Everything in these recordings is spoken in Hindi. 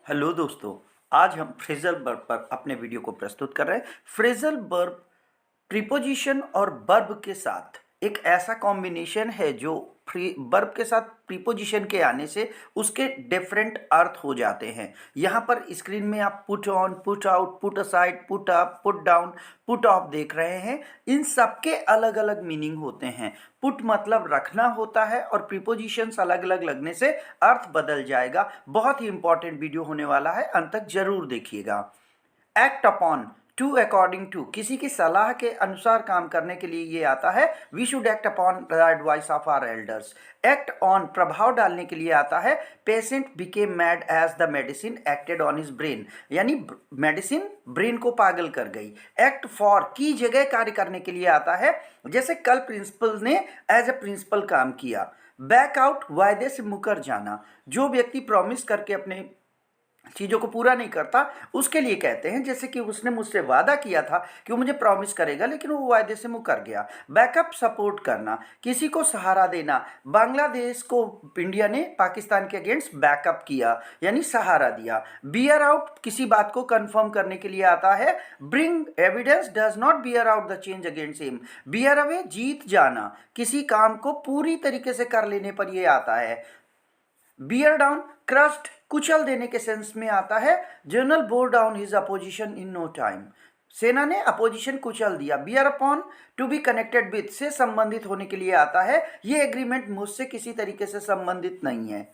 हेलो दोस्तों। आज हम फ्रेजल वर्ब पर अपने वीडियो को प्रस्तुत कर रहे हैं। फ्रेजल वर्ब प्रीपोजिशन और वर्ब के साथ एक ऐसा कॉम्बिनेशन है जो वर्ब के साथ प्रीपोजिशन के आने से उसके डिफरेंट अर्थ हो जाते हैं। यहाँ पर स्क्रीन में आप put on, put out, put aside, put up, put down, put off देख रहे हैं। इन सबके अलग अलग मीनिंग होते हैं। पुट मतलब रखना होता है और प्रीपोजिशंस अलग अलग लगने से अर्थ बदल जाएगा। बहुत ही इंपॉर्टेंट वीडियो होने वाला है, अंत तक जरूर देखिएगा। Act upon, to according to, किसी की सलाह के अनुसार काम करने के लिए ये आता है। We should act upon the advice of our elders. Act on, प्रभाव डालने के लिए आता है। Patient became mad as the medicine acted on his brain, यानी मेडिसिन ब्रेन को पागल कर गई। एक्ट फॉर, की जगह कार्य करने के लिए आता है, जैसे कल प्रिंसिपल ने एज ए प्रिंसिपल काम किया। बैक आउट, वायदे से मुकर जाना, जो व्यक्ति प्रॉमिस करके अपने चीज़ों को पूरा नहीं करता उसके लिए कहते हैं। जैसे कि उसने मुझसे वादा किया था कि वो मुझे प्रॉमिस करेगा लेकिन वो वायदे से मुकर गया। बैकअप, सपोर्ट करना, किसी को सहारा देना। बांग्लादेश को इंडिया ने पाकिस्तान के अगेंस्ट बैकअप किया, यानी सहारा दिया। बियर आउट, किसी बात को कंफर्म करने के लिए आता है। Bring evidence does not bear out the change against him. Bear away, जीत जाना, किसी काम को पूरी तरीके से कर लेने पर यह आता है। बियर डाउन, क्रस्ट, कुचल देने के सेंस में आता है। General bore down his opposition in no time, सेना ने अपोजिशन कुचल दिया। Bear upon, to be connected with, से संबंधित होने के लिए आता है। ये एग्रीमेंट मुझसे किसी तरीके से संबंधित नहीं है।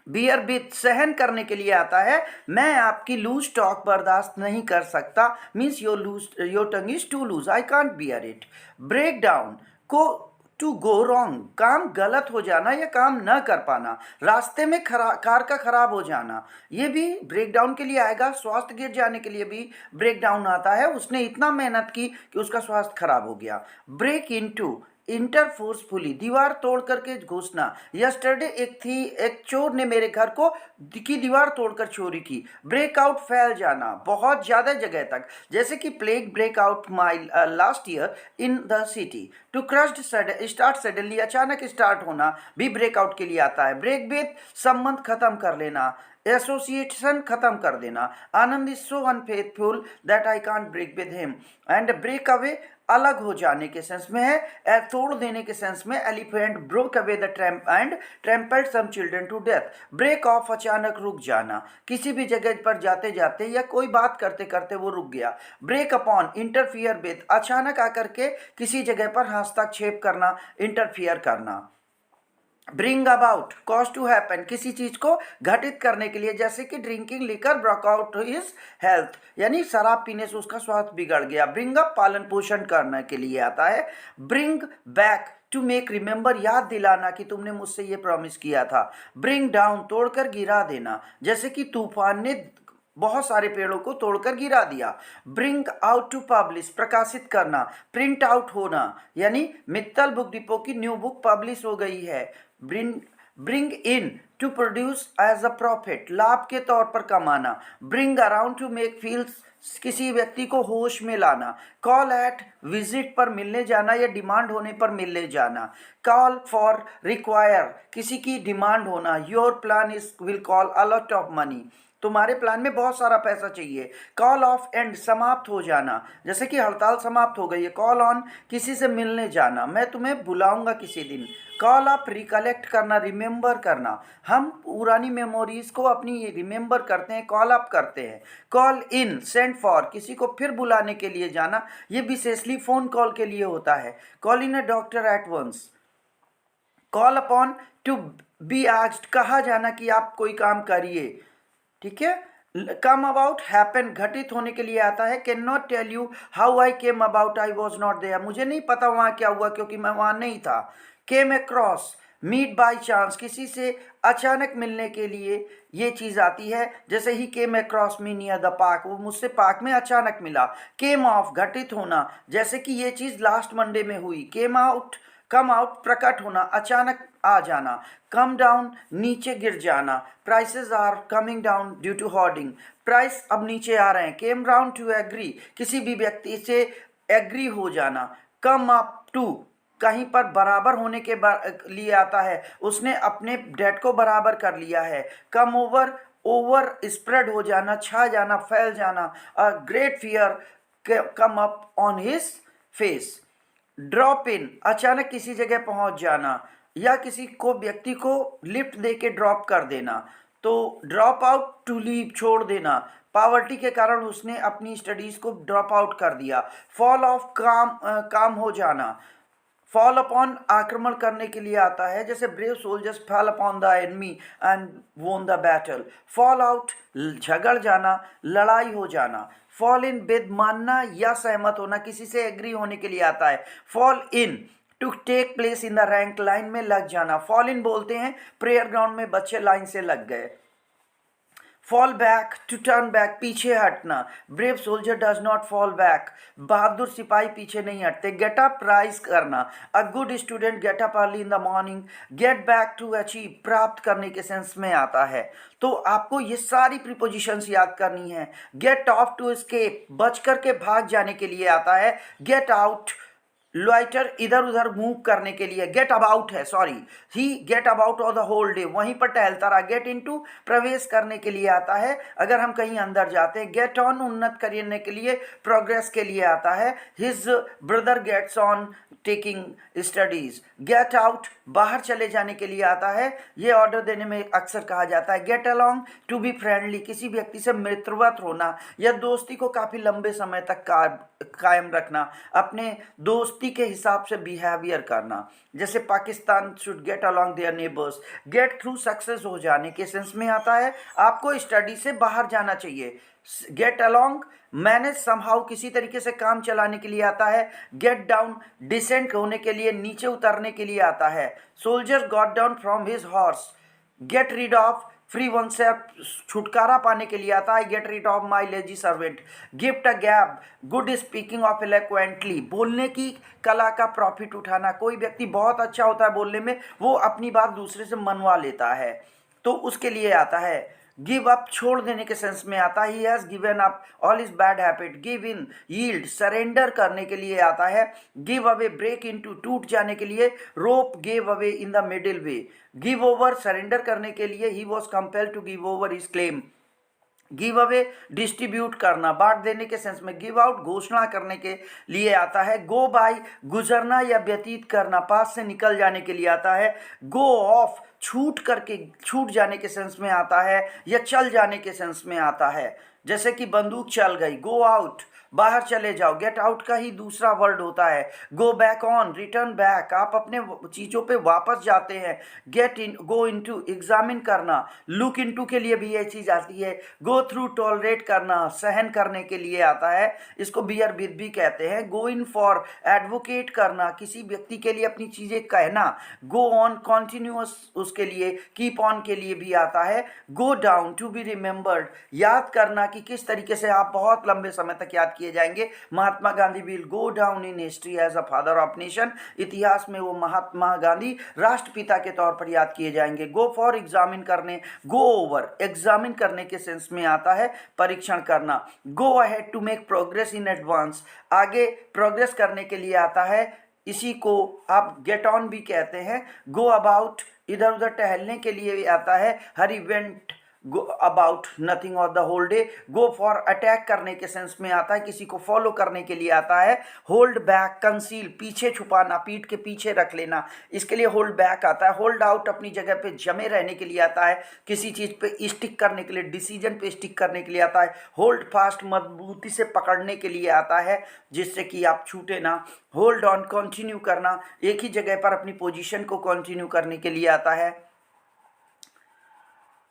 बियर विथ, सहन करने के लिए आता है। मैं आपकी लूज टॉक बर्दाश्त नहीं कर सकता, means your tongue is too loose, I can't bear it. Break down को, टू गो रॉन्ग, काम गलत हो जाना या काम न कर पाना। रास्ते में कार का खराब हो जाना, ये भी ब्रेक डाउन के लिए आएगा। स्वास्थ्य गिर जाने के लिए भी ब्रेक डाउन आता है, उसने इतना मेहनत की कि उसका स्वास्थ्य खराब हो गया। ब्रेक इनटू, इंटर फोर्सफुली, दीवार तोड़ करके घुसना। यस्टरडे एक चोर ने मेरे घर को की दीवार तोड़कर चोरी की। ब्रेकआउट, फैल जाना, बहुत ज़्यादा जगह तक, जैसे कि plague break out my last year in the city. To crushed, start suddenly, अचानक स्टार्ट होना भी ब्रेकआउट के लिए आता है। ब्रेक विथ, संबंध खत्म कर लेना, एसोसिएशन खत्म कर देना। Anand is so unfaithful that I can't break with him. And break away, अलग हो जाने के सेंस में है। तोड़ देने के सेंस में, elephant broke away the tramp and trampled some children to death. Break off, अचानक रुक जाना, किसी भी जगह पर जाते जाते या कोई बात करते करते वो रुक गया। ब्रेक अपॉन, इंटरफियर विद, अचानक आकर के किसी जगह पर हस्तक्षेप करना, इंटरफियर करना। Bring about, cause to happen, किसी चीज को घटित करने के लिए, जैसे कि drinking liquor broke out his health, यानी शराब पीने से उसका स्वास्थ्य बिगड़ गया। ब्रिंग अप, पालन पोषण करने के लिए आता है। Bring back, to make remember, याद दिलाना कि तुमने मुझसे ये प्रॉमिस किया था। ब्रिंग डाउन, तोड़कर गिरा देना, जैसे कि तूफान ने बहुत सारे पेड़ों को तोड़कर गिरा दिया। ब्रिंग आउट टू पब्लिश, प्रकाशित करना। प्रिंट आउट होना, यानी मित्तल बुक डिपो की न्यू बुक पब्लिश हो गई है। Bring in, to produce as a profit, लाभ के तौर पर कमाना। Bring around, to make feels, किसी व्यक्ति को होश में लाना। कॉल एट, विजिट पर मिलने जाना या डिमांड होने पर मिलने जाना। कॉल फॉर, रिक्वायर, किसी की डिमांड होना। Your plan is will call a lot of money, तुम्हारे प्लान में बहुत सारा पैसा चाहिए। कॉल ऑफ एंड, समाप्त हो जाना, जैसे कि हड़ताल समाप्त हो गई है। कॉल ऑन, किसी से मिलने जाना, मैं तुम्हें बुलाऊंगा किसी दिन। कॉल अप, रिकलेक्ट करना, रिमेंबर करना, हम पुरानी मेमोरीज को अपनी रिमेंबर करते हैं, कॉल अप करते हैं। कॉल इन, सेंड फॉर, किसी को फिर बुलाने के लिए जाना, ये विशेषली फोन कॉल के लिए होता है। Call in a doctor at once. Call upon, to be asked, कहा जाना कि आप कोई काम करिए, ठीक है। कम अबाउट, हैपन, घटित होने के लिए आता है। Can not tell you how I came about, I was not there, मुझे नहीं पता वहाँ क्या हुआ क्योंकि मैं वहाँ नहीं था। Came across, meet by chance, किसी से अचानक मिलने के लिए ये चीज़ आती है, जैसे ही came across me near the park, वो मुझसे पार्क में अचानक मिला। केम ऑफ, घटित होना, जैसे कि ये चीज़ लास्ट मंडे में हुई। केम आउट, कम आउट, प्रकट होना, अचानक आ जाना। कम डाउन, नीचे गिर जाना। Prices are coming down due to hoarding, price अब नीचे आ रहे हैं। केम राउंड, टू एग्री, किसी भी व्यक्ति से एग्री हो जाना। कम अप टू, कहीं पर बराबर होने के लिए आता है, उसने अपने डेट को बराबर कर लिया है। कम ओवर, ओवर स्प्रेड हो जाना, छा जाना, फैल जाना, a great fear come up on his face. Drop in, अचानक किसी जगह पहुंच जाना, या किसी को व्यक्ति को लिफ्ट दे के ड्रॉप कर देना। तो ड्रॉप आउट, टू लीव, छोड़ देना, पावर्टी के कारण उसने अपनी स्टडीज को ड्रॉप आउट कर दिया। फॉल ऑफ, काम हो जाना। फॉल अपॉन, आक्रमण करने के लिए आता है, जैसे brave soldiers fall upon the enemy and won the battle. Fall out, झगड़ जाना, लड़ाई हो जाना। फॉल इन, वेद मानना या सहमत होना, किसी से एग्री होने के लिए आता है। Fall in, to take place in the rank, line में लग जाना। फॉल इन बोलते हैं प्रेयर ग्राउंड में बच्चे लाइन से लग गए। Fall back, to turn back, पीछे हटना। Brave soldier does not fall back, बहादुर सिपाही पीछे नहीं हटते। गेट अप, राइज करना। A good student get up early in the morning. Get back, to achieve, प्राप्त करने के सेंस में आता है। तो आपको ये सारी प्रीपोजिशंस याद करनी है। गेट ऑफ, टू एस्केप, बच करके भाग जाने के लिए आता है। गेट आउट, लॉइटर, इधर उधर मूव करने के लिए। गेट अबाउट है, sorry, he get about of the whole day, वहीं पर टहलता रहा। गेट इनटू, प्रवेश करने के लिए आता है, अगर हम कहीं अंदर जाते हैं। गेट ऑन, उन्नत करने के लिए, प्रोग्रेस के लिए आता है। His brother gets on taking studies. Get out, बाहर चले जाने के लिए आता है, ये ऑर्डर देने में अक्सर कहा जाता है। Get along, to be friendly, किसी व्यक्ति से मित्रवत होना या दोस्ती को काफी लंबे समय तक कायम रखना, अपने दोस्ती के हिसाब से बिहेवियर करना। जैसे Pakistan should get along their neighbours. Get through, success हो जाने के सेंस में आता है, आपको स्टडी से बाहर जाना चाहिए। गेट अलोंग, मैनेज समहाउ, किसी तरीके से काम चलाने के लिए आता है। गेट डाउन, डिसेंट होने के लिए, नीचे उतरने के लिए आता है। Soldier got down from his horse. Get rid of, free one से छुटकारा पाने के लिए आता है। Get rid of my lazy servant. Gift a gap, good speaking of eloquently, बोलने की कला का प्रॉफिट उठाना। कोई व्यक्ति बहुत अच्छा होता है बोलने में, वो अपनी बात दूसरे से मनवा लेता है, तो उसके लिए आता है। गिव अप, छोड़ देने के सेंस में आता है। He has given up all is bad habit. Give in, yield, surrender करने के लिए आता है। गिव अवे, ब्रेक इनटू, टूट जाने के लिए। Rope, give away in the middle way. Give over, surrender करने के लिए। He was compelled to give over his claim. Give away, distribute करना, बांट देने के सेंस में। गिव आउट, घोषणा करने के लिए आता है। गो बाय, गुजरना या व्यतीत करना, पास से निकल जाने के लिए आता है। गो ऑफ, छूट करके, छूट जाने के सेंस में आता है या चल जाने के सेंस में आता है। जैसे कि बंदूक चल गई। गो आउट, बाहर चले जाओ। गेट आउट का ही दूसरा वर्ड होता है। Go back on, return back, आप अपने चीज़ों पे वापस जाते हैं। Get in, go into, examine करना। लुक इनटू के लिए भी ये चीज़ आती है। गो थ्रू, टॉलरेट करना, सहन करने के लिए आता है, इसको बियर विद भी कहते हैं। गो इन फॉर, एडवोकेट करना, किसी व्यक्ति के लिए अपनी चीज़ें कहना। गो ऑन, कॉन्टिन्यूअस, उसके लिए, कीप ऑन के लिए भी आता है। Go down, to be remembered, याद करना कि किस तरीके से आप बहुत लंबे समय तक याद किए जाएंगे। Mahatma Gandhi will go down in history as a father of nation, इतिहास में वो महात्मा गांधी राष्ट्रपिता के तौर पर याद किए जाएंगे। गो फॉर, एग्जामिन करने। गो ओवर, एग्जामिन करने के सेंस में आता है, परीक्षण करना। Go ahead, to make progress in advance, आगे प्रोग्रेस करने के लिए आता है, इसी को आप गेट ऑन भी कहते हैं। गो अबाउट, इधर उधर टहलने के लिए भी आता है। हर event, go about nothing of the whole day. Go for, attack करने के सेंस में आता है, किसी को फॉलो करने के लिए आता है। होल्ड बैक, कंसील, पीछे छुपाना, पीठ के पीछे रख लेना, इसके लिए होल्ड बैक आता है। होल्ड आउट, अपनी जगह पे जमे रहने के लिए आता है, किसी चीज़ पे स्टिक करने के लिए, डिसीजन पे स्टिक करने के लिए आता है। होल्ड फास्ट, मजबूती से पकड़ने के लिए आता है, जिससे कि आप छूटे ना। होल्ड ऑन, कंटिन्यू करना, एक ही जगह पर अपनी पोजीशन को कंटिन्यू करने के लिए आता है।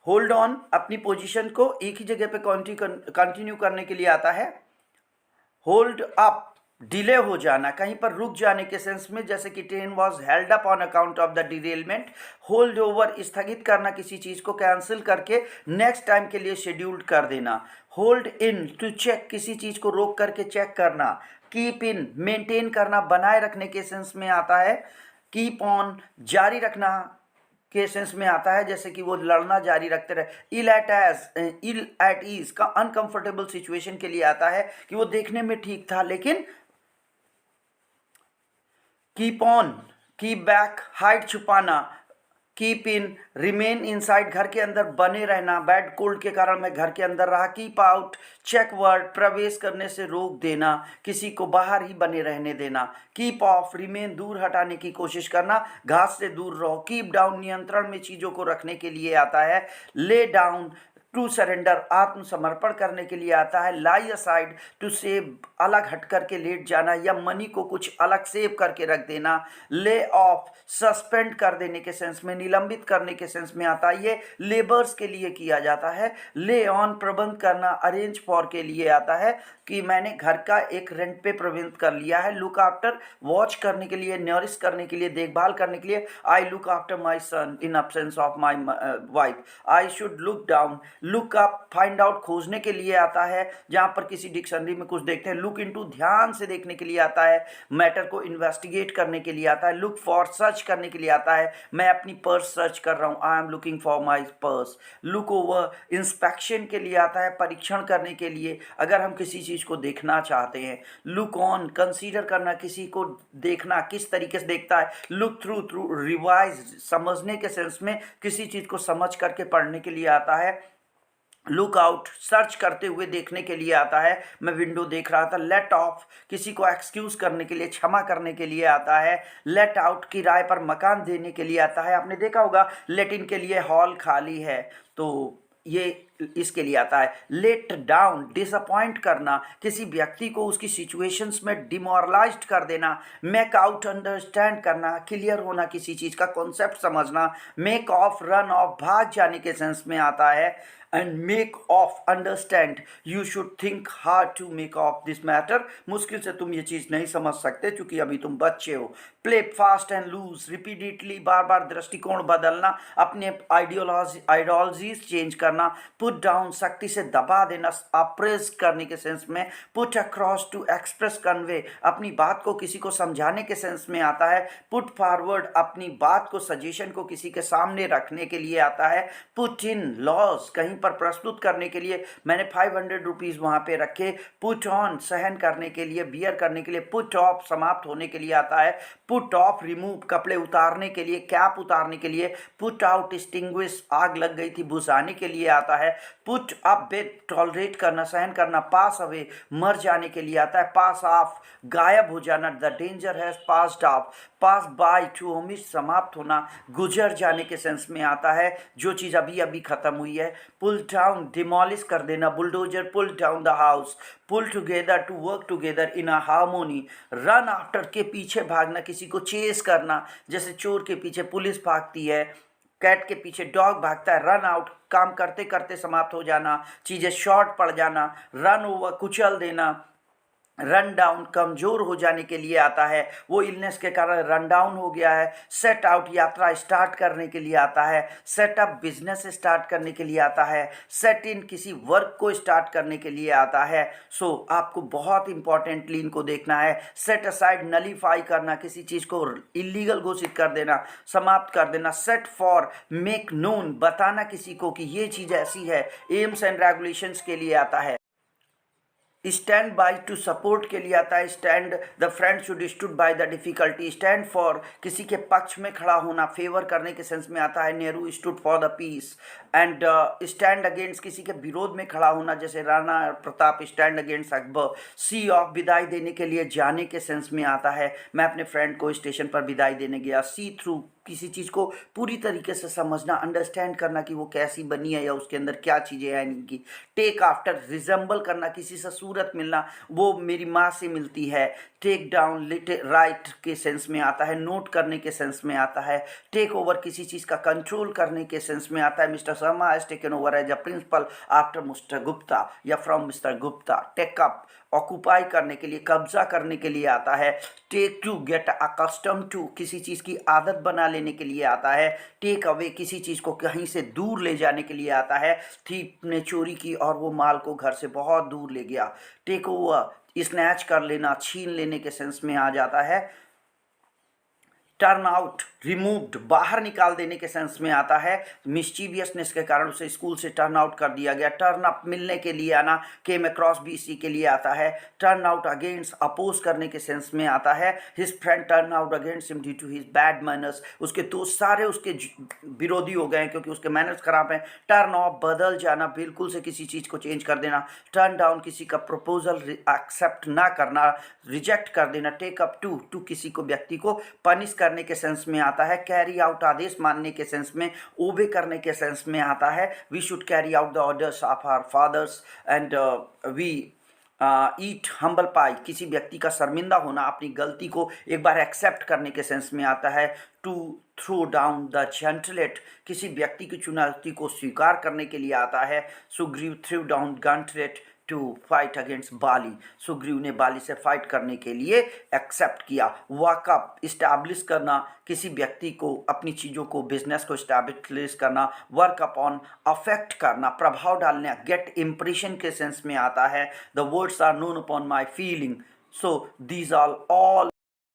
होल्ड ऑन, अपनी पोजीशन को एक ही जगह पे कंटिन्यू करने के लिए आता है। होल्ड अप, डिले हो जाना, कहीं पर रुक जाने के सेंस में, जैसे कि train was held up on account of the derailment. Hold over, स्थगित करना, किसी चीज़ को कैंसिल करके नेक्स्ट टाइम के लिए शेड्यूल्ड कर देना। होल्ड इन, टू चेक, किसी चीज़ को रोक करके चेक करना। कीप इन, मेंटेन करना, बनाए रखने के सेंस में आता है। कीप ऑन, जारी रखना के सेंस में आता है, जैसे कि वो लड़ना जारी रखते रहे। इल एट ईज का अनकंफर्टेबल सिचुएशन के लिए आता है, कि वो देखने में ठीक था लेकिन। Keep on, keep back, hide, छुपाना, कीप इन, रिमेन इनसाइड, घर के अंदर बने रहना, बैड कोल्ड के कारण मैं घर के अंदर रहा। कीप आउट, चेक वर्ड, प्रवेश करने से रोक देना, किसी को बाहर ही बने रहने देना। कीप ऑफ, रिमेन, दूर हटाने की कोशिश करना, घास से दूर रहो। कीप डाउन, नियंत्रण में चीज़ों को रखने के लिए आता है। ले डाउन, टू सरेंडर, आत्मसमर्पण करने के लिए आता है। लाई असाइड, टू सेव, अलग हट करके लेट जाना या मनी को कुछ अलग सेव करके रख देना। ले ऑफ, सस्पेंड कर देने के सेंस में, निलंबित करने के सेंस में आता है। ये लेबर्स के लिए किया जाता है। ले ऑन, प्रबंध करना, अरेंज फॉर के लिए आता है कि मैंने घर का एक रेंट पे प्रबंध कर लिया है। लुक आफ्टर, वॉच करने के लिए, नरिश करने के लिए, देखभाल करने के लिए। I look after my son in absence of my wife. I should look down, look up, find out, खोजने के लिए आता है। जहां पर किसी डिक्शनरी में कुछ देखते हैं। लुक इनटू, ध्यान से देखने के लिए आता है। मैटर को इन्वेस्टिगेट करने के लिए आता है। लुक फॉर, सर्च करने के लिए आता है। मैं अपनी पर्स सर्च कर रहा हूँ, I am looking for my purse. Look over, inspection के लिए आता है, परीक्षण करने के लिए, अगर हम किसी चीज़ को देखना चाहते हैं। लुक ऑन, कंसीडर करना, किसी को देखना, किस तरीके से देखता है। लुक थ्रू, थ्रू रिवाइज, समझने के सेंस में, किसी चीज़ को समझ करके पढ़ने के लिए आता है। लुक आउट, सर्च करते हुए देखने के लिए आता है। मैं विंडो देख रहा था। लेट ऑफ, किसी को एक्सक्यूज करने के लिए, क्षमा करने के लिए आता है। लेट आउट, किराए पर मकान देने के लिए आता है। आपने देखा होगा लेट इन के लिए हॉल खाली है, तो ये इसके लिए आता है। लेट डाउन, डिसअपॉइंट करना, किसी व्यक्ति को उसकी सिचुएशंस में डिमोरलाइज्ड कर देना। मेक आउट, अंडरस्टैंड करना, क्लियर होना, किसी चीज़ का कॉन्सेप्ट समझना। मेक ऑफ, रन ऑफ, भाग जाने के सेंस में आता है। And make off, understand, you should think hard to make off this matter, मुश्किल से तुम ये चीज़ नहीं समझ सकते क्योंकि अभी तुम बच्चे हो। Play fast and loose, repeatedly, बार बार दृष्टिकोण बदलना, अपने आइडियोलॉजीज चेंज करना। पुट डाउन, सख्ती से दबा देना, अप्रेस करने के सेंस में। Put across, to express, convey, अपनी बात को किसी को समझाने के सेंस में आता है। पुट फॉरवर्ड, अपनी बात को, सजेशन को किसी के सामने रखने के लिए आता है। पुट इन, लॉस, कहीं पर प्रस्तुत करने के लिए। मैंने 500 रुपीज़ वहाँ पे रखे। पुट ऑन, सहन करने के लिए, बियर करने के लिए। पुट ऑफ, समाप्त होने के लिए आता है। पुट ऑफ, रिमूव, कपड़े उतारने के लिए, कैप उतारने के लिए। पुट आउट, एक्सटिंग्विश, आग लग गई थी, बुझाने के लिए आता है। पुट अप विद, टॉलरेट करना, सहन करना। पास अवे, मर जाने के लिए आता है। पास ऑफ, गायब हो जाना, the danger has passed off. Pass by, to omit, समाप्त होना, गुजर जाने के सेंस में आता है, जो चीज़ अभी अभी खत्म हुई है। पुल डाउन, डिमोलिश कर देना, bulldozer pull down the house. Pull together, to work together in a harmony. Run after, के पीछे भागना, किसी को चेस करना, जैसे चोर के पीछे पुलिस भागती है, कैट के पीछे डॉग भागता है। रन आउट, काम करते करते समाप्त हो जाना, चीज़ें शॉर्ट पड़ जाना। रन ओवर, कुचल देना। रन डाउन, कमजोर हो जाने के लिए आता है, वो इलनेस के कारण रन डाउन हो गया है। सेट आउट, यात्रा स्टार्ट करने के लिए आता है। सेट अप, बिजनेस स्टार्ट करने के लिए आता है। सेट इन, किसी वर्क को स्टार्ट करने के लिए आता है। सो आपको बहुत इंपॉर्टेंटली इनको देखना है। सेट असाइड, नलीफाई करना, किसी चीज़ को इलीगल घोषित कर देना, समाप्त कर देना। सेट फॉर, मेक नोन, बताना किसी को कि ये चीज़ ऐसी है। एम्स एंड रेगुलेशंस के लिए आता है। स्टैंड बाय, टू सपोर्ट के लिए आता है। Stand, the friend should stood by the difficulty. Stand for, किसी के पक्ष में खड़ा होना, फेवर करने के सेंस में आता है। Nehru stood for the peace. And stand against, किसी के विरोध में खड़ा होना, जैसे Rana Pratap stand against Akbar. See off, विदाई देने के लिए, जाने के सेंस में आता है। मैं अपने फ्रेंड को स्टेशन पर विदाई देने गया। सी थ्रू, किसी चीज़ को पूरी तरीके से समझना, अंडरस्टैंड करना कि वो कैसी बनी है या उसके अंदर क्या चीज़ें हैं इनकी। टेक आफ्टर, रिजेंबल करना, किसी से सूरत मिलना, वो मेरी माँ से मिलती है। टेक डाउन, राइट के सेंस में आता है, नोट करने के सेंस में आता है। टेक ओवर, किसी चीज़ का कंट्रोल करने के सेंस में आता है। Mister Sharma has taken over as a principal after mister Gupta या from mister Gupta. Take up, occupy करने के लिए, कब्जा करने के लिए आता है। Take to, get accustomed to, किसी चीज़ की आदत बना लेने के लिए आता है। टेक अवे, किसी चीज़ को कहीं से दूर ले जाने के लिए आता है। थीप ने चोरी की और वो माल को घर से बहुत दूर ले गया। टेक ओवर, स्नैच कर लेना, छीन लेने के सेंस में आ जाता है। टर्न आउट, रिमूव्ड, बाहर निकाल देने के सेंस में आता है। मिस्चीवियसनेस के कारण उसे स्कूल से टर्न आउट कर दिया गया। टर्न अप, मिलने के लिए आना, केम अक्रॉस भी इसी के लिए आता है। टर्न आउट अगेंस्ट, अपोज करने के सेंस में आता है। His friend turn out against him due to his bad manners, उसके दोस्त सारे उसके विरोधी हो गए हैं क्योंकि उसके मैनर्स खराब हैं। टर्न ऑफ, बदल जाना, बिल्कुल से किसी चीज़ को चेंज कर देना। टर्न डाउन, किसी का प्रपोजल एक्सेप्ट ना करना, रिजेक्ट कर देना। टेक अप टू किसी को, व्यक्ति को पनिश करने के सेंस में आता है। कैरी आउट, आदेश मानने के सेंस में, ओबे करने के सेंस में आता है। We should carry out the orders of our fathers and we eat humble pie, किसी व्यक्ति का शर्मिंदा होना, अपनी गलती को एक बार एक्सेप्ट करने के सेंस में आता है। टू थ्रो डाउन द गंटलेट, किसी व्यक्ति की चुनौती को स्वीकार करने के लिए आता है। Sugriva threw down gauntlet to fight against Bali, Sugriva ने बाली से फाइट करने के लिए एक्सेप्ट किया। वॉकअप, इस्टेब्लिश करना, किसी व्यक्ति को, अपनी चीज़ों को, बिजनेस को इस्टेब्लिश करना। वर्क अपॉन, अफेक्ट करना, प्रभाव डालना। गेट इम्प्रेशन के सेंस में आता है। The words are known upon my feeling, so these are all